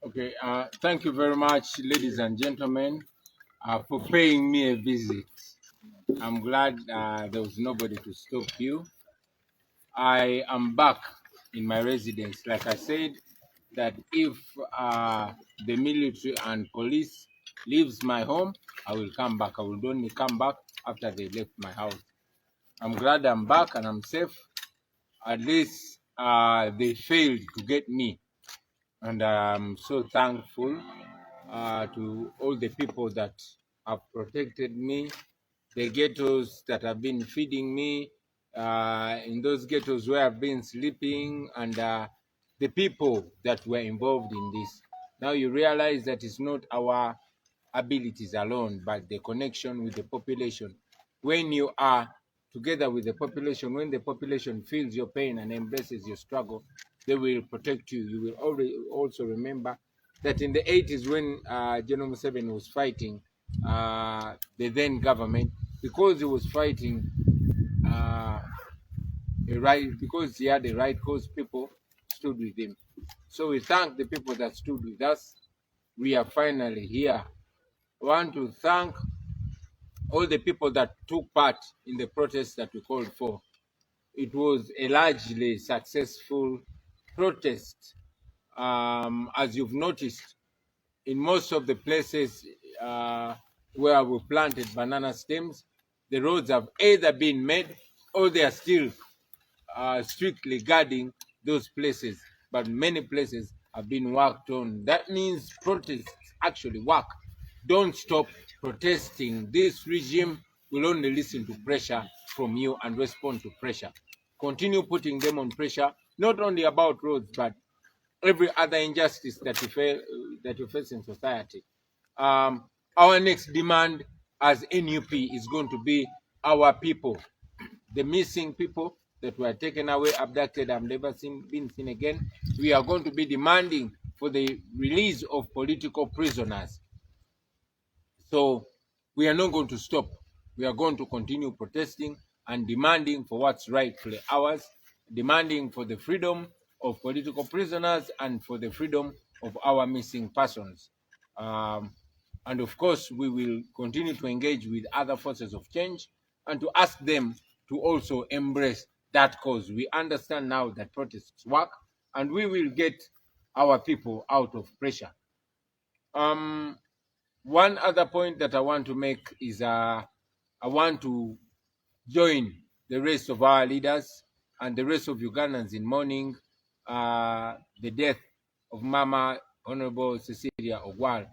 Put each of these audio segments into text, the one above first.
Okay, thank you very much, ladies and gentlemen, for paying me a visit. I'm glad there was nobody to stop you. I am back in my residence. Like I said, that if the military and police leaves my home, I will come back. I will only come back after they left my house. I'm glad I'm back and I'm safe. At least they failed to get me. And I'm so thankful to all the people that have protected me, the ghettos that have been feeding me, in those ghettos where I've been sleeping, and the people that were involved in this. Now you realize that it's not our abilities alone, but the connection with the population. When you are together with the population, when the population feels your pain and embraces your struggle, they will protect you. You will also remember that in the 80s when General Museveni was fighting the then government, because he was fighting because he had the right cause, people stood with him. So we thank the people that stood with us. We are finally here. I want to thank all the people that took part in the protest that we called for. It was a largely successful protest. As you've noticed, in most of the places where we planted banana stems, the roads have either been made or they are still strictly guarding those places, but many places have been worked on. That means protests actually work. Don't stop protesting. This regime will only listen to pressure from you and respond to pressure. Continue putting them on pressure, not only about roads, but every other injustice that you face in society. Our next demand as NUP is going to be our people, the missing people that were taken away, abducted, and never been seen again. We are going to be demanding for the release of political prisoners. So we are not going to stop. We are going to continue protesting and demanding for what's rightfully ours, demanding for the freedom of political prisoners and for the freedom of our missing persons. And of course, we will continue to engage with other forces of change and to ask them to also embrace that cause. We understand now that protests work, and we will get our people out of pressure. One other point that I want to make is I want to join the rest of our leaders and the rest of Ugandans in mourning the death of Mama Honorable Cecilia Ogwal.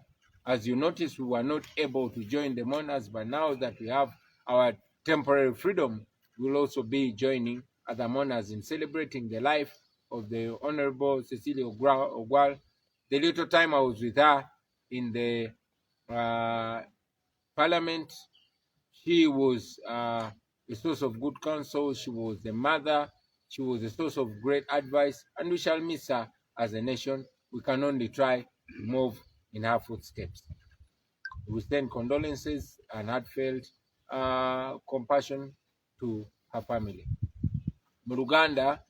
As you notice, we were not able to join the mourners, but now that we have our temporary freedom, we'll also be joining other mourners in celebrating the life of the Honorable Cecilia Ogwal. The little time I was with her in the Parliament, she was a source of good counsel. She was a mother. She was a source of great advice, and we shall miss her as a nation. We can only try to move in her footsteps. We send condolences and heartfelt compassion to her family. Mu Luganda,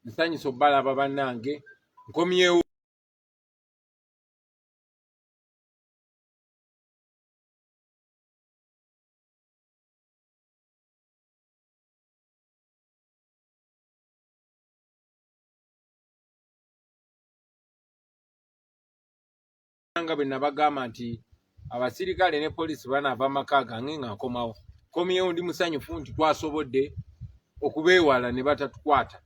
nsanyisa obbalaba bannange, nkomyewo nga bwe nabagamba nti abasirikale ne poliisi banaava amaka gange nga nkomawo. Nkomyewo ndi musanyufu nti twasobodde okubeewala ne batatukwata.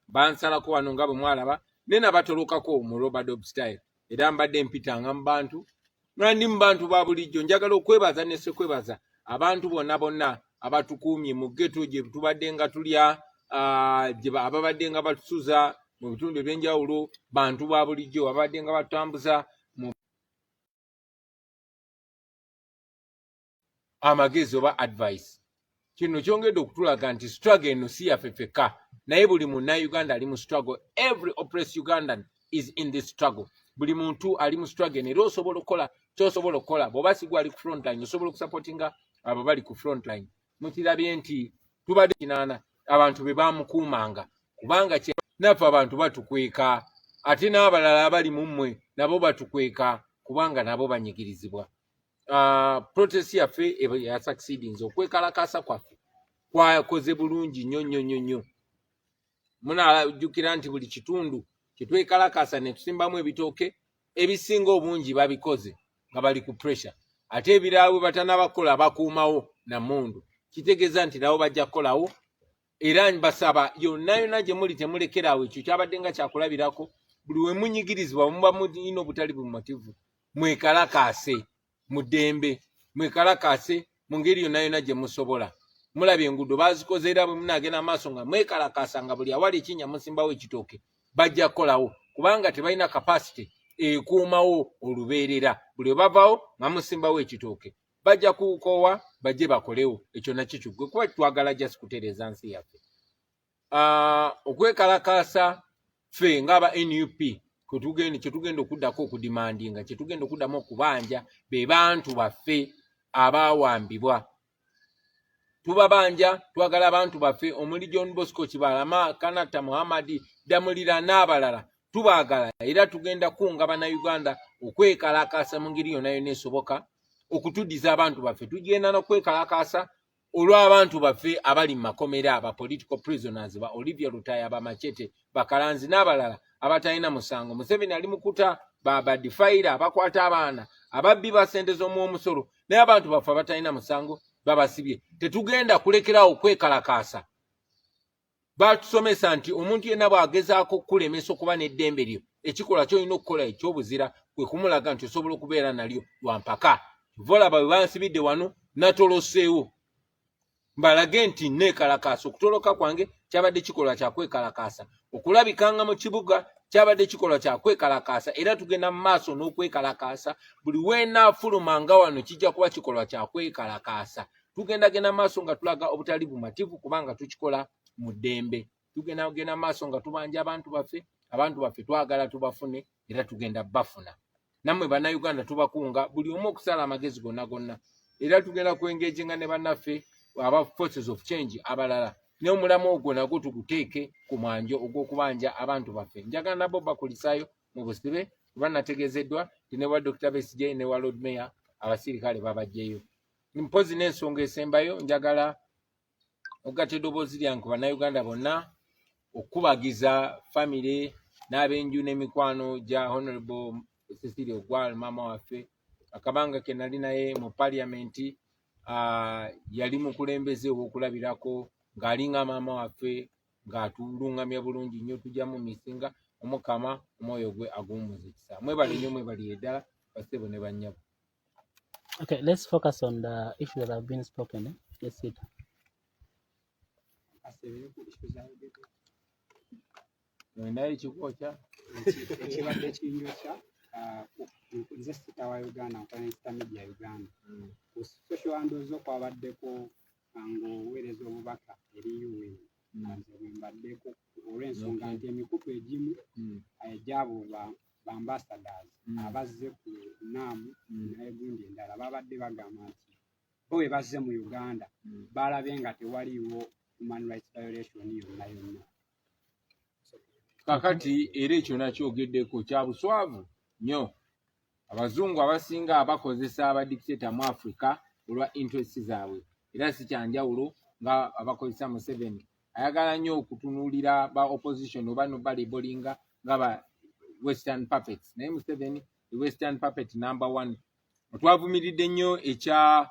Bansalako wano nga bwe mwalaba, ne nabatolokako mu Robert style. Era mbadde mpitanga mu bantu, nga ndi mu bantu ba bulijjo. Njagala okwebaza ne sekwebaza abantu bonna abatukuumye mu ghetto gye tubadde nga tulya, ababadde nga batusuza mu bitundu eby'enjawulo, bantu ba bulijjo ababadde nga batambuza mu amagezi oba advice. kino kyongedde okutulaga nti struggle eno si yaffe ffekka naye buli munnauganda ali mu struggle. Every oppressed Ugandan is in this struggle. Buli muntu ali mu struggle era osobola okukola ky'osobola okukola bw'oba sigwa ali ku front line osobola okusupportinga abo bali ku front line. Mukirabye nti tubadde kinaana abantu be baamukuumanga kubanga naffe abantu batukweka ate n'abalala abali mu mmwe nabo batukweka kubanga nabo banyigirizibwa. Protest yaffe ya succeedings okwekalakaasa kwaffe kwakoze bulungi nnyo. Munajjukira nti buli kitundu kyetwekalakaasa ne tusimbamu ebitooke ebisinga obungi babikoze nga bali ku pressure. Ate ebiraawe batanabakola bakuumawo na mundu. Kitegeeza nti nabo bajja kukolawo era mbasaba yonna gye muli temulekerawo ekyo kyabadde nga kyakulabirako. Buli we munyigirizibwa muba mulina obutali bumativu mwekalakaase mu ddembe, mwekalakaase mu ngeri yonna gye musobola. Mulabye enguudo bazikoze era bwe munaagenda maaso nga mwekalakaasa nga buli awali ekinnya musimbawo ekitooke bajja kukolawo kubanga tebalina kapasite ekuumawo olubeerera. Buli we bavaawo nga musimbawo ekitooke bajja kukoowa bajje bakolewo. Ekyo nakyo kiggwe kuba twagala just kutereeza nsi yaffe. Okwekalakaasa ffe ng'aba NUP kyetugenda okuddako okudimandinga kyetugenda okuddamu okubanja be bantu baffe abaawambibwa. Tubabanja twagala abantu baffe omuli John Bosco Kibalama, Kanata Muhammad Damulira n'abalala tubaagala era tugenda kunga bannayuganda okwekalakaasa mu ngeri yonna esoboka okutuddiza abantu baffe. Tugenda n'okwekalakaasa olw'abantu baffe abali mu makomera aba political prisoners ba Olivia Lutaya ba Machete bakalanzi n'abalala abatalina musango. Museveni ali mukuta badifayira abakwata abaana ababbi ba ssente z'omusolo naye abantu baffe abatalina musango babasibye. Tetugenda kulekerawo okwekalakaasa. Batusomesa nti omuntu yenna bw'agezaako okukulemesa okuba n'eddembe lyo ekikola ky'olina okukola eky'obuzira kwe kumulaga nti osobola okubeera nalyo lwampaka. Volaba bwe bansibidde wano natoloseewo mbalage nti neekalakaasa. Okutoloka kwange kyabadde kikolwa kya kwekalakaasa. Okulabikanga mu kibuga kyabadde kikolwa kya kwekalakaasa era tugenda mu maaso n'okwekalakaasa. Buli weenaafulumanga wano kijja kuba kikolwa kya kwekalakaasa. Tugendagenda maaso nga tulaga obutali bumativu kubanga tukikola mu ddembe. Tugenda maaso nga tubanja abantu baffe twagala tubafune era tugenda bafuna. Nammwe bannayuganda tubakunga buli omu okusala amagezi gonna era tugenda kwengejenga ne bannaffe aba forces of change abalala n'omulamu ogwo nagwo tuguteeke ku mwanjo ogw'okubanja abantu baffe. Njagala nabo bakulisaayo mu busibe kuba nategeezeddwa ti ne wa Dr. Besigye ne wa Lord Mayor abasirikale babajjeyo. Mpozi n'ensonga esembayo njagala okugatta eddoboozi lyange ku bannayuganda bonna okubagiza famire n'abenju n'emikwano gya Honorable Cecilia Ogwal maama waffe. Akabanga ke nali naye mu parliamenti yali mukulembeze ow'okulabirako ng'alinga maama waffe ng'atulungamya bulungi nnyo. Tujja mu misinga omukama omwoyo gwe aguwummuza ekisa. Mwebale nnyo mwebaliye ddala basebo ne bannyabo. Okay, let's focus on the issues that have been spoken. Yes, it. Naye ekikwoca ekibadde kinjokya nze sita wa Uganda nkola sita media Uganda. Ku social handles kwabaddeko ng'oweereza obubaka eri UN nze bwe mbaddeko olw'ensonga nti emikutu egimu egy'abo ba ambassadors abazze ku naamu naye gundi endala babadde bagamba nti bo bwe bazze mu Uganda balabye nga tewaliiwo human rights violation yonna. Kakati era ekyo nakyogeddeko kya buswavu nnyo. Abazungu abasinga abakozesa abadikiteta mu Africa olwa interest zaabwe era si kyanjawulo nga abakozesa Museveni. Ayagala nnyo okutunuulira ba opposition oba no balibolinga nga ba western puppets. Naye Museveni the western puppet number 1. Twavumiridde nnyo ekya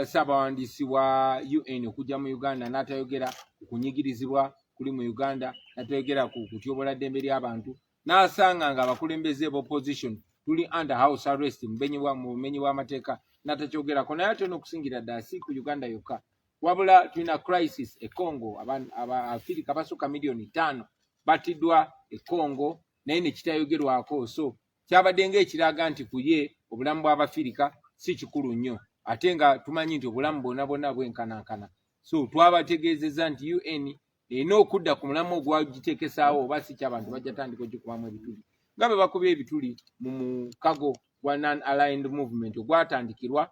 Ssaabawandiisi wa UN okujja mu Uganda n'atayogera ku kunyigirizibwa kuli mu Uganda, n'atayogera ku kutyobola ddembe ly'abantu, n'asanga nga abakulembeze b'opposition tuli under house arrest mu bumenyi bw'amateeka n'atakyogerako. Naye ate n'okusingira ddala si ku Uganda yokka wabula tulina crisis e Congo. Abafirika basukka miliyoni 5 battiddwa e Congo naye ne kitayogerwako. So kyabadde ng'ekiraga nti ku ye obulamu bw'Abafirika si kikulu nnyo ate nga tumanyi nti obulamu bwonna bwenkanankana So twabategeezezza nti UN erina okudda ku mulamu ogwagiteekesaawo oba si ky'abantu bajja tandika ogikubamu ebituli nga bwe bakubye ebituli mu mukago gwa non-aligned movement ogwatandikirwa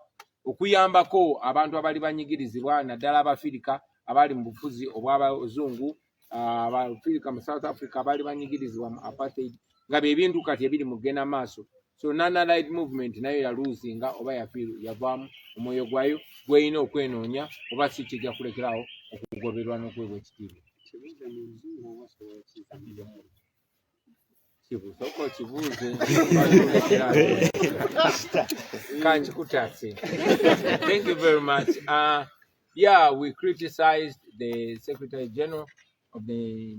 okuyambako abantu abali banyigirizibwa naddala Abafirika abali mu bufuzi obw'abazungu Abafirika mu South Africa abali banyigirizibwa mu apartheid nga byebintu kati ebiri mu kugenda maaso. So non-aligned movement nayo yaluuzinga oba yavaamu omwoyo gwayo gweyina okwenoonya oba si kijja kulekerawo okugoberwa n'okuweebwa ekitiibwa. Kibuuze kibuuze kankikutaase. Thank you very much. Yeah, we criticized the Secretary General of the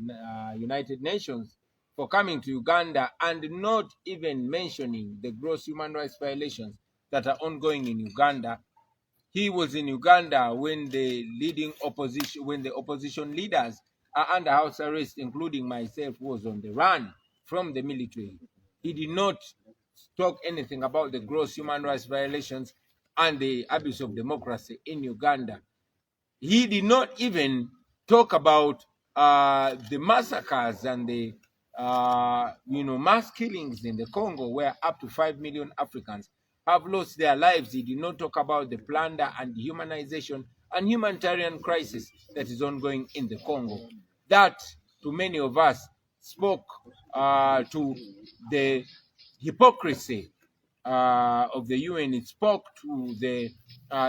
United Nations for coming to Uganda and not even mentioning the gross human rights violations that are ongoing in Uganda. He was in Uganda when the opposition leaders are under house arrest, including myself, who was on the run from the military. He did not talk anything about the gross human rights violations and the abuse of democracy in Uganda. He did not even talk about the massacres and the mass killings in the Congo, where up to 5 million Africans have lost their lives. He did not talk about the plunder and dehumanization and humanitarian crisis that is ongoing in the Congo. That, to many of us, spoke to the hypocrisy of the UN. It spoke to the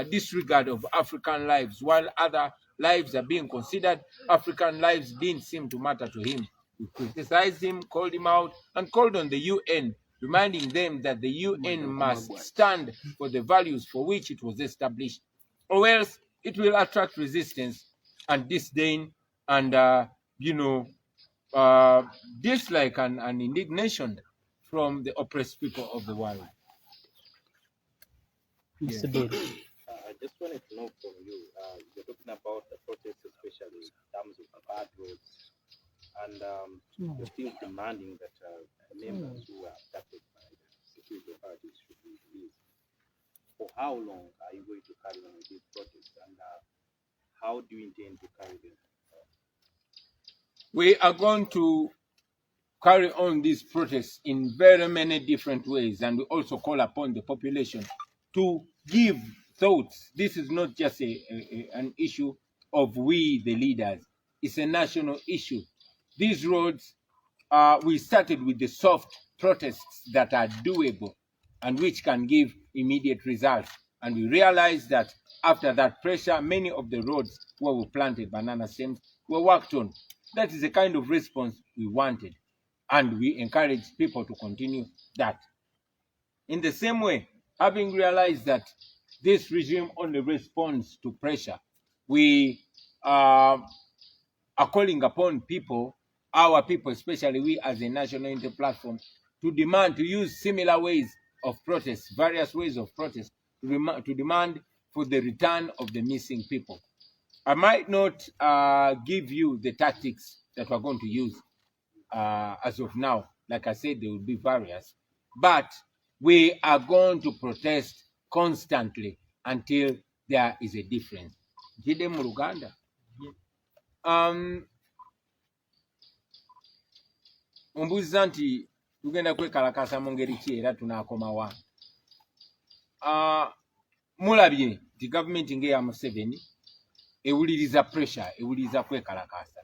disregard of African lives. While other lives are being considered, African lives didn't seem to matter to him. We criticized him, called him out, and called on the UN, reminding them that the UN must stand for the values for which it was established, or else it will attract resistance and disdain and, dislike and indignation from the oppressed people of the world. Mr. Yeah. Bill. I just wanted to know from you, you're talking about the protests, especially in terms of the bad roads, and you're still demanding that members who were abducted by the security authorities should be released. For how long are you going to carry on with these protests, and how do you intend to carry them? We are going to carry on these protests in very many different ways, and we also call upon the population to give thoughts. This is not just an issue of we, the leaders. It's a national issue. These roads, we started with the soft protests that are doable and which can give immediate results. And we realized that after that pressure, many of the roads where we planted banana stems were worked on. That is the kind of response we wanted. And we encourage people to continue that. In the same way, having realized that this regime only responds to pressure, we are calling upon people, our people, especially we as a national inter-platform, to demand, to use similar ways of protest, various ways of protest, to demand for the return of the missing people. I might not give you the tactics that we're going to use as of now. Like I said, there will be various, but we are going to protest constantly until there is a difference. Jide mu Luganda. Ombuuza nti tugenda kwekalakasa mu ngeri ki era tunaakomawa. Mulabye nti gavumenti ng'eya Museveni ewuliriza pressure, ewuliriza kwekalakasa.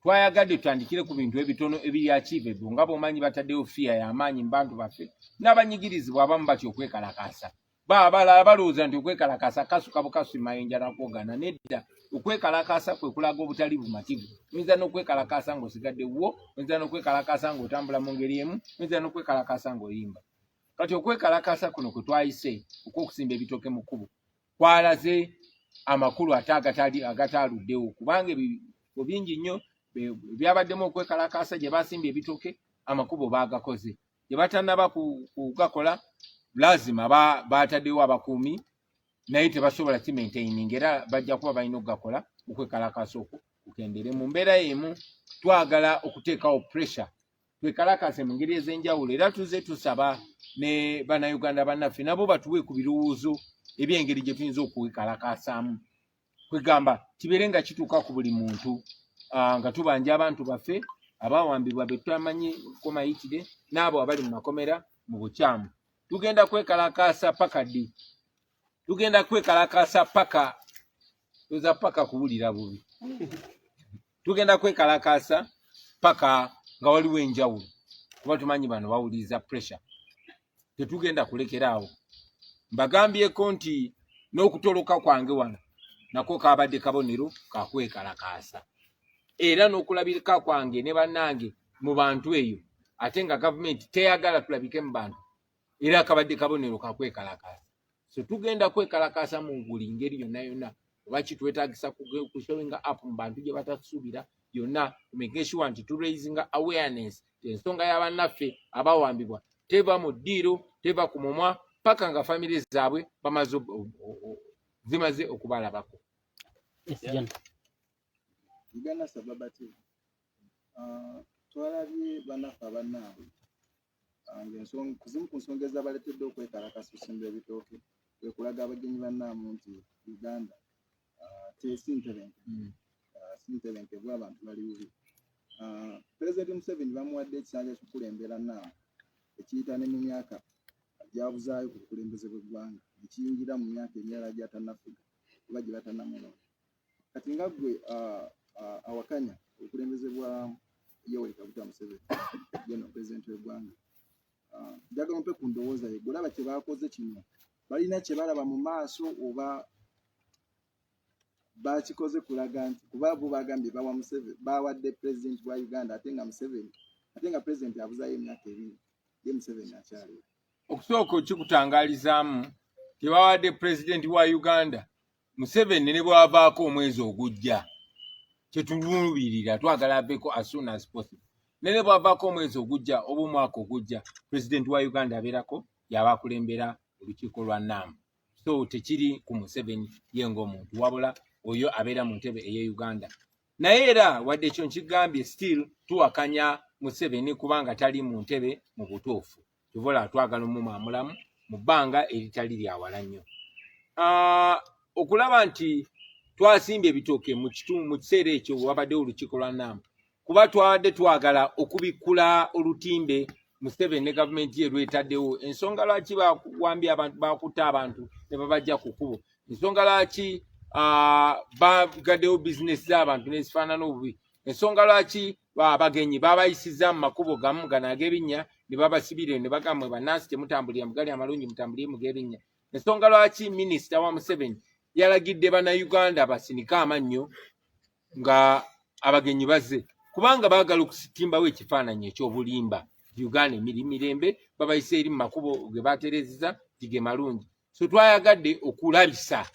Twayagadde tutandikire ku bintu ebitono ebiri achievable nga bw'omanyi bataddewo fiya y'amaanyi mu bantu baffe n'abanyigirizibwa abamu batyo okwekalakasa. Abalala balowooza nti okwekalakasa kasuka bukasusi mayinja nakwogana. Nedda, okwekalakasa kwe kulaga obutali bumativu. Oyinza n'okwekalakasa ng'osigadde wo, oyinza n'okwekalakasa ng'otambula mu ngeri emu, oyinza n'okwekalakasa ng'oyimba. Kati okwekalakasa kuno kwe twayise okw'okusimba ebitooke mu kkubo kwalaze amakulu ate agataaluddewo, kubanga ebifo bingi nnyo byabaddemu okwekalakasa gye basimbye ebitooke amakubo baagakoze. Gye batannaba kugakola lazima baataddewo abakuumi naye tebasobola kimaintaininga era bajja kuba balina okugakola okwekalakasa okwo kukendere. Mu mbeera y'emu twagala okuteekawo pressure twekalakase mu ngeri ez'enjawulo era tuze tusaba ne bannayuganda bannaffe nabo batuwe ku birowoozo eby'engeri gye tuyinza okwekalakasaamu. kwegamba kiberenga kituuka ku buli muntu nga tubanja abantu baffe abawambibwa be tutamanyi komayitire n'abo abali mu makomera mu bukyamu. Tugenda kwekalakaasa paka ddi? Tugenda kwekalakaasa paka tuza paka kuwulira bubi. Tugenda kwekalakaasa paka nga waliwo enjawulo kuba tumanyi bano bawuliriza pressure. Tetugenda kulekeraawo. Mbagambyeko nti n'okutoloka kwange wano nako kabadde kabonero kakwekalakaasa. Era n'okulabika kwange ne bannange mu bantu eyo ate nga gavumenti teyagala tulabike mu bantu era kabadde kabonero kakwekalakaasa. So tugenda kwekalakaasa mu buli ngeri yonna yonna oba kitwetagisa kushowinga up mu bantu gye batasuubira yonna make sure nti tu raising awareness ensonga y'abannaffe abawambibwa teva mu ddiiro teva ku mumwa paka nga family zaabwe bamaze zimaze okubalabako. Uganda sababati twalabye bannaffe abannaabwe kuzimu ku nsonga ez'abaletedde okwekalakasa osimba ebitooke kwe kulaga abagenyi bannaamu nti Uganda sintebenkevu abantu bali bubi. Pulezidenti Museveni bamuwadde ekisanja ky'okulembera naamu ekiyita ne mu myaka gyabuzaayo ku bukulembeze bw'eggwanga ekiyingira mu myaka emirala gy'atannafuga kuba gye batannamulonda. Kati nga ggwe awakanya obukulembeze bwa Yoweri Kaguta Museveni yeno pulezidenti w'eggwanga, njagala mpe ku ndowooza ye olaba kye baakoze kino balina kye balaba mu maaso oba bakikoze kulaga nti kuba bo bagambye bawa Museveni bawadde pulezidenti wa Uganda ate nga pulezidenti abuzaayo emyaka ebiri ye Museveni akyaliwo. Okusooka okikutangaalizaamu tebawadde pulezidenti wa Uganda Museveni ne bwavaako omwezi ogujja kyetuluubirira twagala aveeko as soon as possible. Ne bwavaako omwezi ogujja oba omwaka ogujja pulezidenti wa Uganda abeerako yaba akulembera olukiiko lwa NAM. So tekiri ku Museveni ye ng'omuntu wabula oyo abeera mu ntebe ey'e Uganda. Naye era wadde ekyo nkigambye still tuwakanya Museveni kubanga tali mu ntebe mu butuufu. Tuvola twagala omumwamulamu mu bbanga eritali lya wala nnyo. Okulaba nti twasimbye ebitooke mu kiseera ekyo wabaddewo olukiiko lwa NAM kuba twadde twagala okubikkula olutimbe Museveni ne gavumenti ye lwetaddewo. Ensonga lwaki bawambye abantu bakutta abantu ne babajja ku kkubo, ensonga lwaki bagaddewo bizinesi z'abantu n'ezifaanana obubi, ensonga lwaki abagenyi babayisiza mu makubo gamu gano ag'ebinnya ne babasibire ne bagamba bannansi temutambulira mugali amalungi mutambulire mu g'ebinnya, ensonga lwaki minisita wa Museveni yalagidde bannayuganda basinike amannyo nga abagenyi bazze kubanga baagala okusitimbawo ekifaananyi ekyobulimba Uganda mirembe babayise eri mu makubo ge batereezeza tige malungi. So twayagadde okulabisa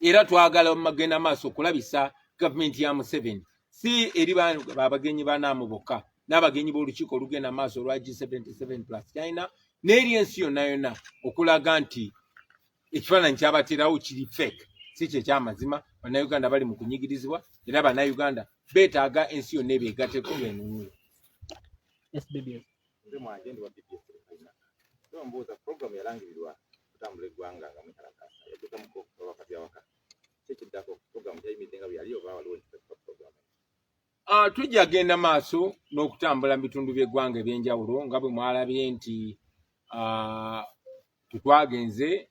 era twagala magenda maaso okulabisa gavumenti ya Museveni si eri abagenyi ba NAM bokka n'abagenyi b'olukiiko olugenda maaso olwa G77 plus China n'eri ensi yonna yonna okulaga nti ekifaananyi kyabaterawo kiri fake si kye kyamazima. Bannayuganda bali mu kunyigirizibwa era bannayuganda beetaaga ensi yonna ebeegatteko ng'enunula. SBBS. Nze mwagende wa BBS so mbuuza program yalangirirwa kutambula eggwanga nga mwekalakaasa yajjuka mu wakati awaka kyekiddako program gyayimiridde nga byali oba waliwo program? Tujja genda maaso n'okutambula mu bitundu by'eggwanga eby'enjawulo nga bwe mwalabye nti tetwagenze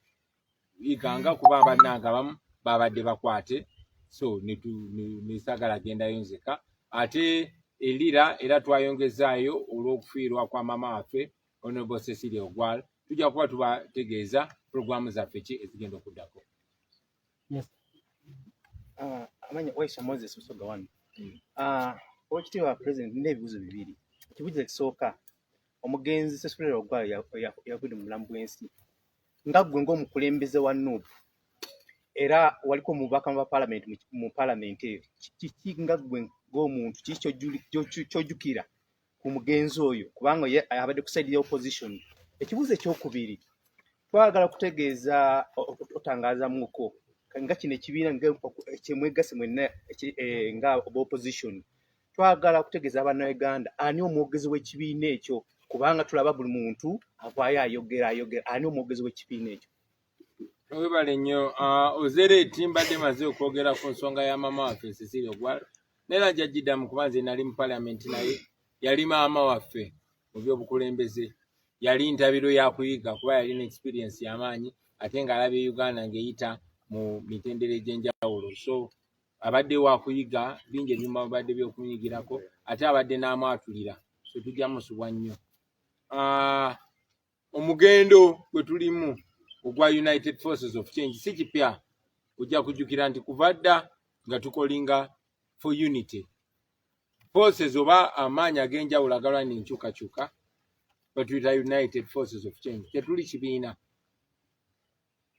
iganga kuba bannanga abamu babadde bakwate so nesagala gendayo nzeka ate elira era twayongezaayo olw'okufiirwa kwa mama waffe Honorable Cecilia Ogwal tujja kuba tubategeeza programu zaffe ki ezigenda okuddako. Yes. Amanya Waisha Moses Musoga wano. Oweekitiibwa President nina ebibuuzo bibiri. Ekibuuzo ekisooka omugenzi Cecilia Ogwal yagudde mu bulamu bw'ensi nga ggwe ng'omukulembeze wa NUP era waliko omubaka mu paalamenti eyo kiki nga ggwe ng'omuntu kiki kyojjukira ku mugenzi oyo kubanga abadde ku side ya opposition? Ekibuuzo ekyokubiri twagala kutegeeza otangaazamuko nga kino ekibiina kyemwegase mwenna nga opposition twagala kutegeeza Bannayuganda ani omwogezi w'ekibiina ekyo kubanga tulaba buli muntu avaayo ayogera ani omwogezi w'ekibiina ekyo? Webale nnyo ozere timbadde maze okwogera ku nsonga ya maama waffe Cecilia Ogwalo nera jjajjiddamu kuba nze nali mu paalamenti naye yali maama waffe mu by'obukulembeze yali ntabiro ya kuyiga kuba yalina experience y'amaanyi ate ng'alabye Uganda ng'eyita mu mitendera egy'enjawulo so abadde wa kuyiga bingi ebimu abadde by'okunyigirako ate abadde n'amwatulira so tujja musubwa nnyo omugendo gwe tulimu ogwa United Forces of Change si kipya ojja kujjukira nti kuva dda nga tukolinga for unity forces oba amaanyi ag'enjawulo agalwanira enkyukakyuka batuyita United Forces of Change tetuli kibiina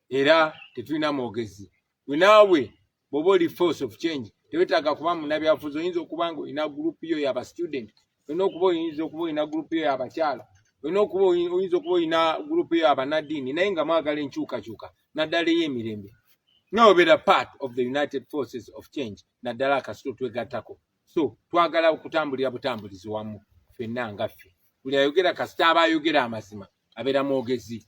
era tetulina mwogezi wenaawe bw'oba oli force of change tewetaaga kuba munnabyabufuzi oyinza okuba nga olina gurupu yo y'aba student oyinza okuba olina gurupu yo y'abakyala oyinza okuba olina gurupu yo y'abanaddiini naye nga mwagala enkyukakyuka naddala ey'emirembe nobeera part of the United Forces of Change naddala akasito twegattako so twagala okutambulira butambulizi wamu ffenna ngaffe buli ayogera kasita aba ayogera amazima abeera mwogezi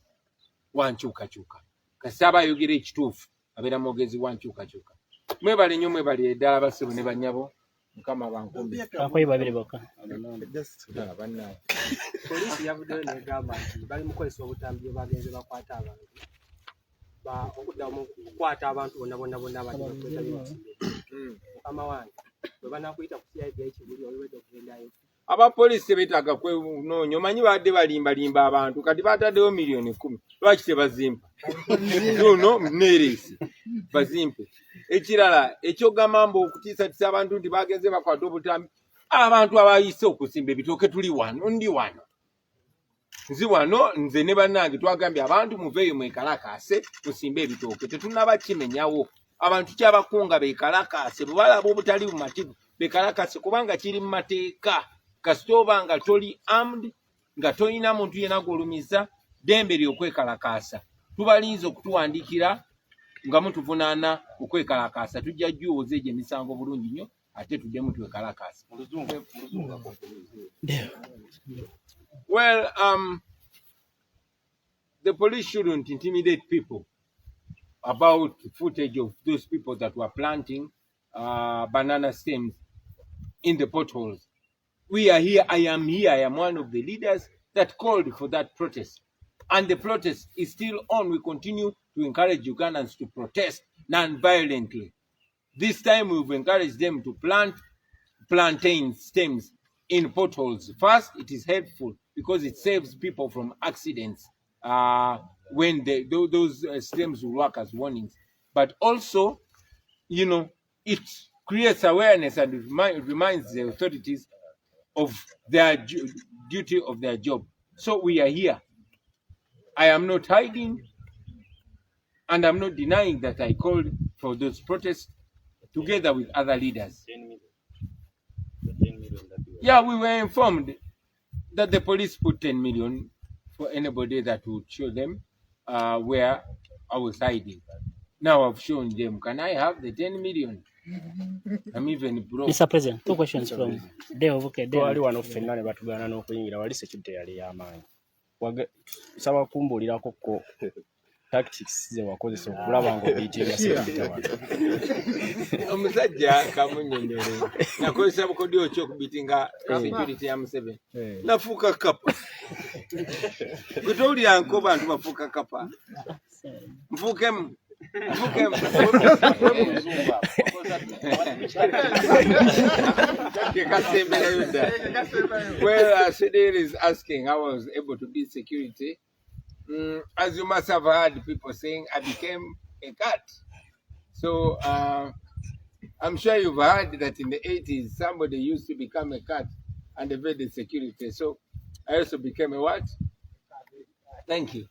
wa nkyukakyuka kasita aba ayogera ekituufu abeera mwogezi wa nkyukakyuka mwebale nnyo mwebale eddala basibu ne bannyabo mukama bankumbi akoyi babiri bokka Poliisi yavuddeyo n'egamba nti bali mu kukozesa obutambi bwe bagenze bakwata abantu okuddamu kukwata abantu bonna abali bakwetali basimbe mukama wange bwe banakuyita ku CID ekibuli oliwedde okugendayo abapoliisi beetaaga kwenoonya omanyi badde balimbalimba abantu kati bataddewo miliyoni 10 lwaki tebazimpa luno neeresi bazimpe ekirala ekyogamba mbu okutiisatiisa abantu nti bagenze bakwata obutambi abantu abayise okusimba ebitooke tuli wano ndi wano nzi wano nze ne bannange twagambye abantu muveeyo mwekalakaase musimbe ebitooke tetunaba kimenyawo abantu kyabakunga beekalakaase bwe balaba obutali bumativu beekalakaase kubanga kiri mu mateeka kasita oba nga toli armed nga tolina muntu yenna gw'olumiza ddembe ly'okwekalakaasa tubalinza okutuwandiikira nga mutuvunaana okwekalakaasa tujja jjuwoza egyo emisango bulungi nnyo ate tuddemu twekalakaasa well the police shouldn't intimidate people about footage of those people that were planting banana stems in the potholes. We are here, I am here, I am one of the leaders that called for that protest. And the protest is still on. We continue to encourage Ugandans to protest non-violently. This time we've encouraged them to plant plantain stems in potholes. First, it is helpful because it saves people from accidents when those stems will work as warnings. But also, you know, it creates awareness and it reminds the authorities of their duty of their job. So we are here. I am not hiding and I'm not denying that I called for those protests together with other leaders. 10 million. The 10 million that you Yeah, we were informed that the police put 10 million for anybody that would show them where I was hiding. Now I've shown them. Can I have the 10 million? I'm even broke. Mr. President, 2 questions from Deo. Okay, twali Deo. wano ffenna ne batugaana n'okuyingira wali security yali y'amaanyi nsaba kumbuulirako ko tactics ze wakozesa okulaba ng'obiyitirira security wano Omusajja kamunnyonnyole nakozesa bukodyo ki okubitinga security ya Museveni. Nafuuka Kapa. Gwe towulirangako bantu bafuuka Kapa. Nfuukemu. Well, Sedel is asking how I was able to be security. As you must have heard people saying, I became a cat. So I'm sure you've heard that in the 80s, somebody used to become a cat and evaded security. So I also became a what? Thank you.